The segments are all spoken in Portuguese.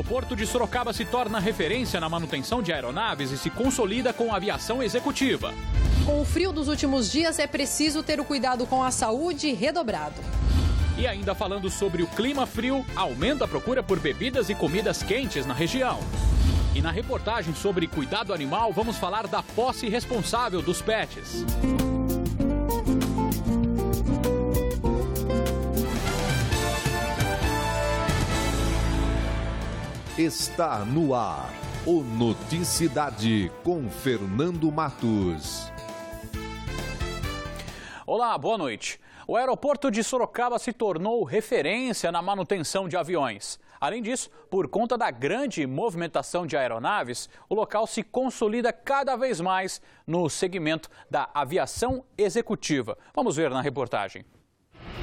aeroporto de Sorocaba se torna referência na manutenção de aeronaves e se consolida com a aviação executiva. Com o frio dos últimos dias, é preciso ter o cuidado com a saúde redobrado. E ainda falando sobre o clima frio, aumenta a procura por bebidas e comidas quentes na região. E na reportagem sobre cuidado animal, vamos falar da posse responsável dos pets. Está no ar o Noticidade com Fernando Matos. Olá, boa noite. O aeroporto de Sorocaba se tornou referência na manutenção de aviões. Além disso, por conta da grande movimentação de aeronaves, o local se consolida cada vez mais no segmento da aviação executiva. Vamos ver na reportagem.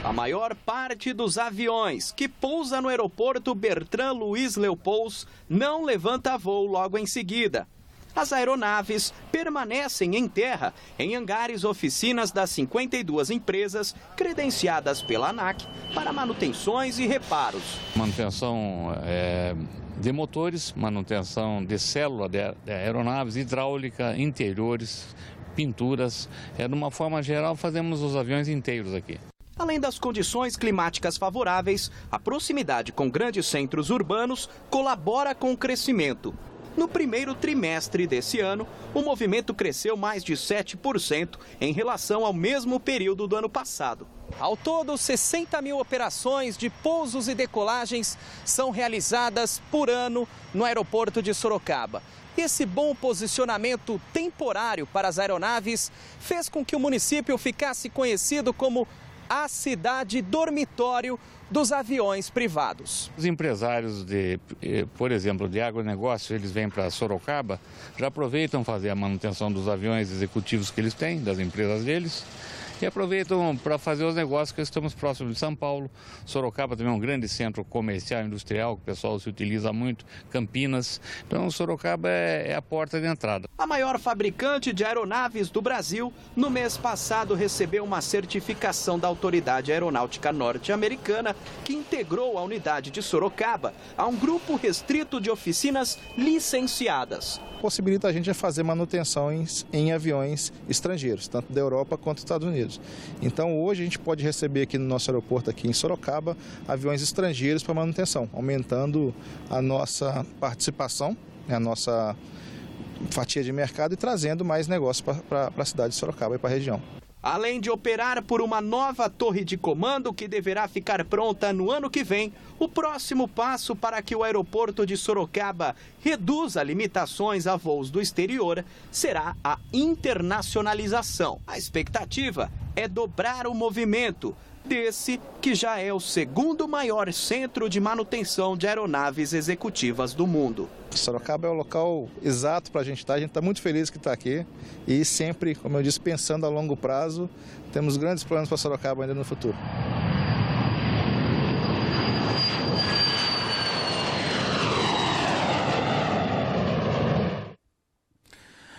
A maior parte dos aviões que pousa no aeroporto Bertrand Louis Leopolds não levanta voo logo em seguida. As aeronaves permanecem em terra em hangares oficinas das 52 empresas credenciadas pela ANAC para manutenções e reparos. Manutenção de motores, manutenção de célula de aeronaves, hidráulica, interiores, pinturas. De uma forma geral, fazemos os aviões inteiros aqui. Além das condições climáticas favoráveis, a proximidade com grandes centros urbanos colabora com o crescimento. No primeiro trimestre desse ano, o movimento cresceu mais de 7% em relação ao mesmo período do ano passado. Ao todo, 60 mil operações de pousos e decolagens são realizadas por ano no aeroporto de Sorocaba. Esse bom posicionamento temporário para as aeronaves fez com que o município ficasse conhecido como a cidade dormitório dos aviões privados. Os empresários, por exemplo, de agronegócio, eles vêm para Sorocaba, já aproveitam fazer a manutenção dos aviões executivos que eles têm, das empresas deles, e aproveitam para fazer os negócios que estamos próximos de São Paulo. Sorocaba também é um grande centro comercial e industrial, que o pessoal se utiliza muito, Campinas. Então, Sorocaba é a porta de entrada. A maior fabricante de aeronaves do Brasil, no mês passado recebeu uma certificação da Autoridade Aeronáutica Norte-Americana, que integrou a unidade de Sorocaba a um grupo restrito de oficinas licenciadas. Possibilita a gente fazer manutenções em aviões estrangeiros, tanto da Europa quanto dos Estados Unidos. Então, hoje a gente pode receber aqui no nosso aeroporto, aqui em Sorocaba, aviões estrangeiros para manutenção, aumentando a nossa participação, a nossa fatia de mercado e trazendo mais negócios para a cidade de Sorocaba e para a região. Além de operar por uma nova torre de comando que deverá ficar pronta no ano que vem, o próximo passo para que o aeroporto de Sorocaba reduza limitações a voos do exterior será a internacionalização. A expectativa é dobrar o movimento desse que já é o segundo maior centro de manutenção de aeronaves executivas do mundo. Sorocaba é o local exato para a gente estar. A gente está muito feliz que está aqui e sempre, como eu disse, pensando a longo prazo, temos grandes planos para Sorocaba ainda no futuro.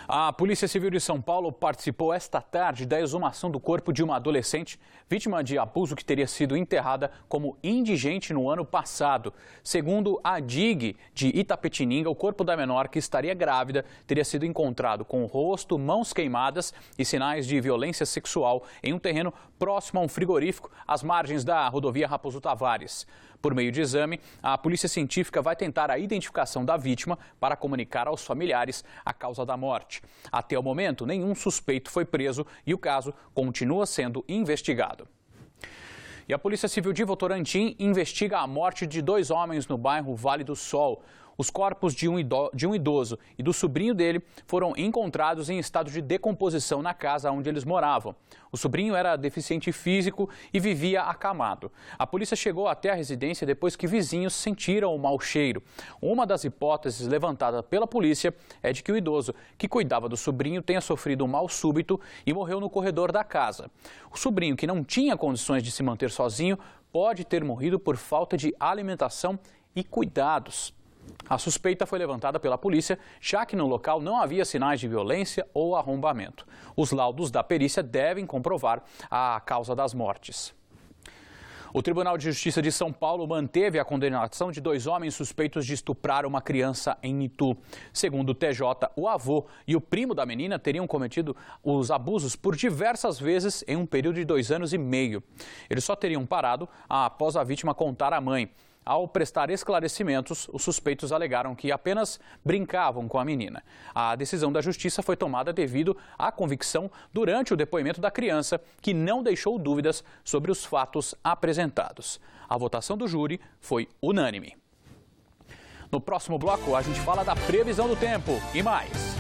A Polícia Civil de São Paulo participou esta tarde da exumação do corpo de uma adolescente vítima de abuso que teria sido enterrada como indigente no ano passado. Segundo a DIG de Itapetininga, o corpo da menor, que estaria grávida, teria sido encontrado com o rosto, mãos queimadas e sinais de violência sexual em um terreno próximo a um frigorífico às margens da rodovia Raposo Tavares. Por meio de exame, a polícia científica vai tentar a identificação da vítima para comunicar aos familiares a causa da morte. Até o momento, nenhum suspeito foi preso e o caso continua sendo investigado. E a Polícia Civil de Votorantim investiga a morte de 2 homens no bairro Vale do Sol. Os corpos de um idoso e do sobrinho dele foram encontrados em estado de decomposição na casa onde eles moravam. O sobrinho era deficiente físico e vivia acamado. A polícia chegou até a residência depois que vizinhos sentiram o mau cheiro. Uma das hipóteses levantada pela polícia é de que o idoso que cuidava do sobrinho tenha sofrido um mal súbito e morreu no corredor da casa. O sobrinho, que não tinha condições de se manter sozinho, pode ter morrido por falta de alimentação e cuidados. A suspeita foi levantada pela polícia, já que no local não havia sinais de violência ou arrombamento. Os laudos da perícia devem comprovar a causa das mortes. O Tribunal de Justiça de São Paulo manteve a condenação de 2 homens suspeitos de estuprar uma criança em Itu. Segundo o TJ, o avô e o primo da menina teriam cometido os abusos por diversas vezes em um período de 2 anos e meio. Eles só teriam parado após a vítima contar à mãe. Ao prestar esclarecimentos, os suspeitos alegaram que apenas brincavam com a menina. A decisão da Justiça foi tomada devido à convicção durante o depoimento da criança, que não deixou dúvidas sobre os fatos apresentados. A votação do júri foi unânime. No próximo bloco, a gente fala da previsão do tempo e mais.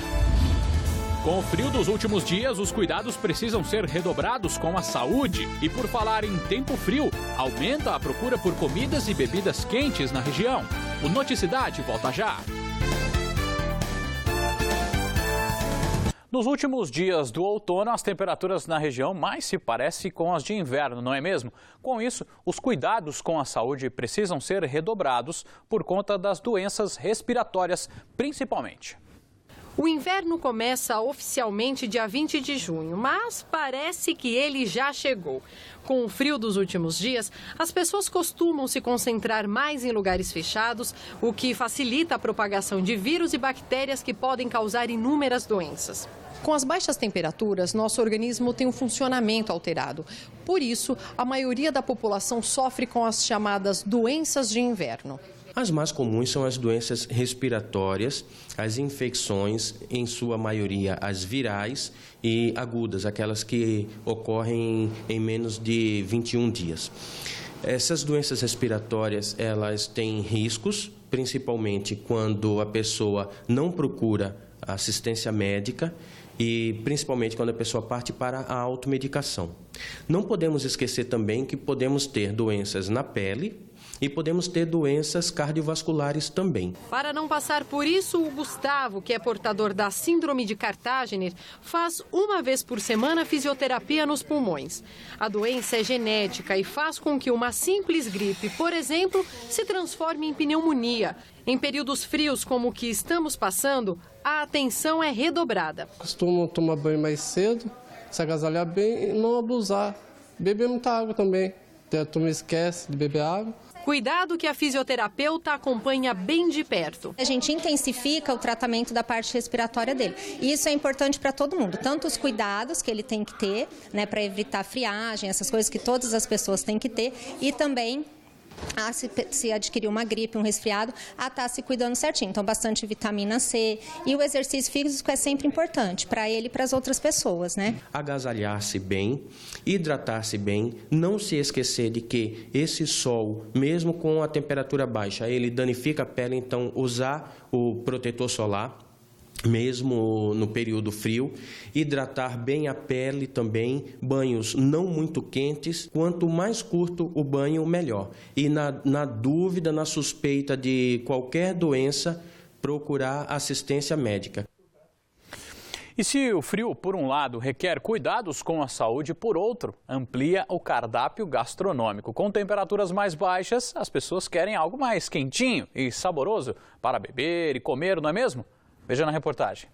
Com o frio dos últimos dias, os cuidados precisam ser redobrados com a saúde. E por falar em tempo frio, aumenta a procura por comidas e bebidas quentes na região. O Noticidade volta já. Nos últimos dias do outono, as temperaturas na região mais se parecem com as de inverno, não é mesmo? Com isso, os cuidados com a saúde precisam ser redobrados por conta das doenças respiratórias, principalmente. O inverno começa oficialmente dia 20 de junho, mas parece que ele já chegou. Com o frio dos últimos dias, as pessoas costumam se concentrar mais em lugares fechados, o que facilita a propagação de vírus e bactérias que podem causar inúmeras doenças. Com as baixas temperaturas, nosso organismo tem um funcionamento alterado. Por isso, a maioria da população sofre com as chamadas doenças de inverno. As mais comuns são as doenças respiratórias, as infecções, em sua maioria as virais e agudas, aquelas que ocorrem em menos de 21 dias. Essas doenças respiratórias, elas têm riscos, principalmente quando a pessoa não procura assistência médica e principalmente quando a pessoa parte para a automedicação. Não podemos esquecer também que podemos ter doenças na pele, e podemos ter doenças cardiovasculares também. Para não passar por isso, o Gustavo, que é portador da síndrome de Cartagener, faz uma vez por semana fisioterapia nos pulmões. A doença é genética e faz com que uma simples gripe, por exemplo, se transforme em pneumonia. Em períodos frios como o que estamos passando, a atenção é redobrada. Costumo tomar banho mais cedo, se agasalhar bem e não abusar. Beber muita água também. Tu não esquece de beber água. Cuidado que a fisioterapeuta acompanha bem de perto. A gente intensifica o tratamento da parte respiratória dele. E isso é importante para todo mundo, tanto os cuidados que ele tem que ter, né, para evitar friagem, essas coisas que todas as pessoas têm que ter, e também se adquirir uma gripe, um resfriado, a estar se cuidando certinho. Então, bastante vitamina C e o exercício físico é sempre importante para ele e para as outras pessoas, né? Agasalhar-se bem, hidratar-se bem, não se esquecer de que esse sol, mesmo com a temperatura baixa, ele danifica a pele, então usar o protetor solar, mesmo no período frio, hidratar bem a pele também, banhos não muito quentes, quanto mais curto o banho, melhor. E na dúvida, na suspeita de qualquer doença, procurar assistência médica. E se o frio, por um lado, requer cuidados com a saúde, por outro, amplia o cardápio gastronômico. Com temperaturas mais baixas, as pessoas querem algo mais quentinho e saboroso para beber e comer, não é mesmo? Veja na reportagem.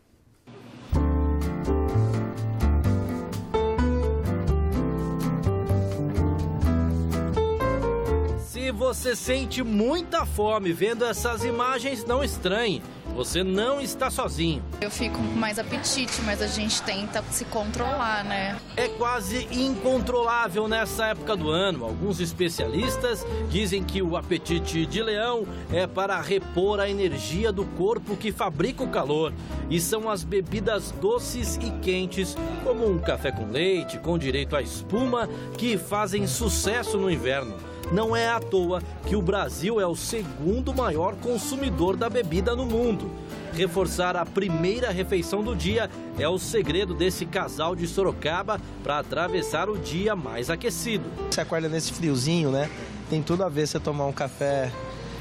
Se você sente muita fome vendo essas imagens, não estranhe. Você não está sozinho. Eu fico com mais apetite, mas a gente tenta se controlar, né? É quase incontrolável nessa época do ano. Alguns especialistas dizem que o apetite de leão é para repor a energia do corpo que fabrica o calor. E são as bebidas doces e quentes, como um café com leite, com direito à espuma, que fazem sucesso no inverno. Não é à toa que o Brasil é o segundo maior consumidor da bebida no mundo. Reforçar a primeira refeição do dia é o segredo desse casal de Sorocaba para atravessar o dia mais aquecido. Você acorda nesse friozinho, né? Tem tudo a ver você tomar um café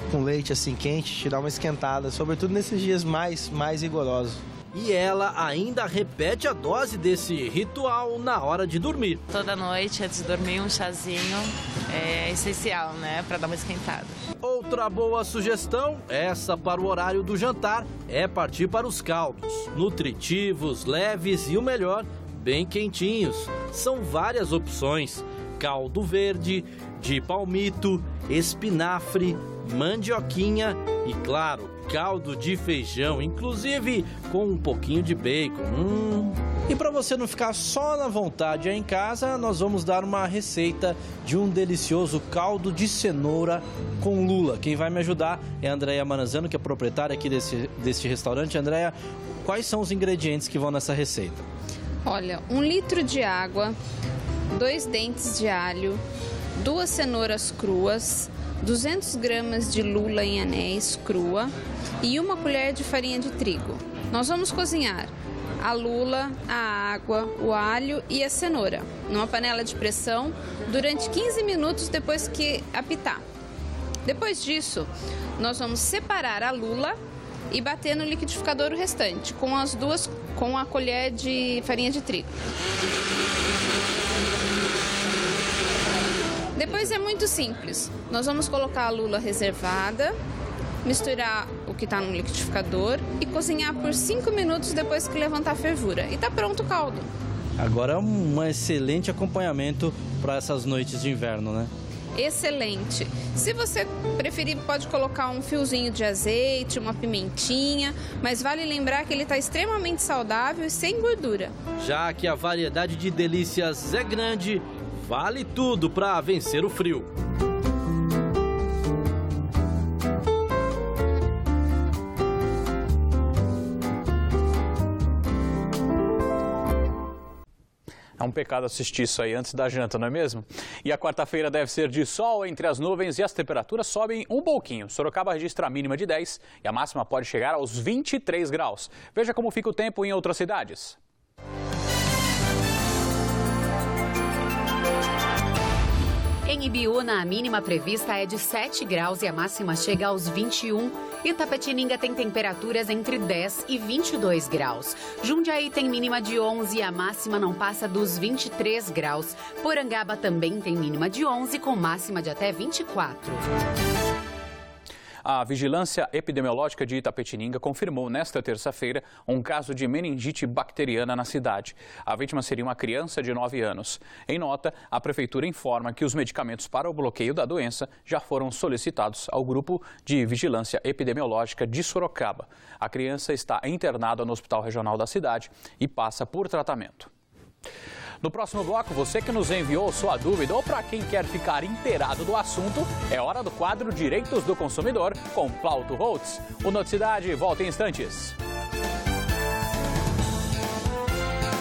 com leite assim quente, te dar uma esquentada, sobretudo nesses dias mais rigorosos. E ela ainda repete a dose desse ritual na hora de dormir. Toda noite, antes de dormir, um chazinho é essencial, né? Para dar uma esquentada. Outra boa sugestão, essa para o horário do jantar, é partir para os caldos. Nutritivos, leves e o melhor, bem quentinhos. São várias opções. caldo verde, de palmito, espinafre, mandioquinha e, claro, caldo de feijão, inclusive com um pouquinho de bacon. E para você não ficar só na vontade aí em casa, nós vamos dar uma receita de um delicioso caldo de cenoura com lula. Quem vai me ajudar é a Andréia Maranzano, que é proprietária aqui deste restaurante. Andréia, quais são os ingredientes que vão nessa receita? Olha, 1 litro de água, 2 dentes de alho, 2 cenouras cruas, 200 gramas de lula em anéis crua e 1 colher de farinha de trigo. Nós vamos cozinhar a lula, a água, o alho e a cenoura numa panela de pressão durante 15 minutos depois que apitar. Depois disso, nós vamos separar a lula e bater no liquidificador o restante com a colher de farinha de trigo. Depois é muito simples. Nós vamos colocar a lula reservada, misturar o que está no liquidificador e cozinhar por 5 minutos depois que levantar a fervura. E está pronto o caldo. Agora é um excelente acompanhamento para essas noites de inverno, né? Excelente. Se você preferir, pode colocar um fiozinho de azeite, uma pimentinha, mas vale lembrar que ele está extremamente saudável e sem gordura. Já que a variedade de delícias é grande, vale tudo para vencer o frio. É um pecado assistir isso aí antes da janta, não é mesmo? E a quarta-feira deve ser de sol entre as nuvens e as temperaturas sobem um pouquinho. Sorocaba registra a mínima de 10 e a máxima pode chegar aos 23 graus. Veja como fica o tempo em outras cidades. Em Ibiúna, a mínima prevista é de 7 graus e a máxima chega aos 21. Itapetininga tem temperaturas entre 10 e 22 graus. Jundiaí tem mínima de 11 e a máxima não passa dos 23 graus. Porangaba também tem mínima de 11 com máxima de até 24. A Vigilância Epidemiológica de Itapetininga confirmou nesta terça-feira um caso de meningite bacteriana na cidade. A vítima seria uma criança de 9 anos. Em nota, a Prefeitura informa que os medicamentos para o bloqueio da doença já foram solicitados ao Grupo de Vigilância Epidemiológica de Sorocaba. A criança está internada no Hospital Regional da cidade e passa por tratamento. No próximo bloco, você que nos enviou sua dúvida ou para quem quer ficar inteirado do assunto, é hora do quadro Direitos do Consumidor com Plauto Holtz. O Noticidade volta em instantes.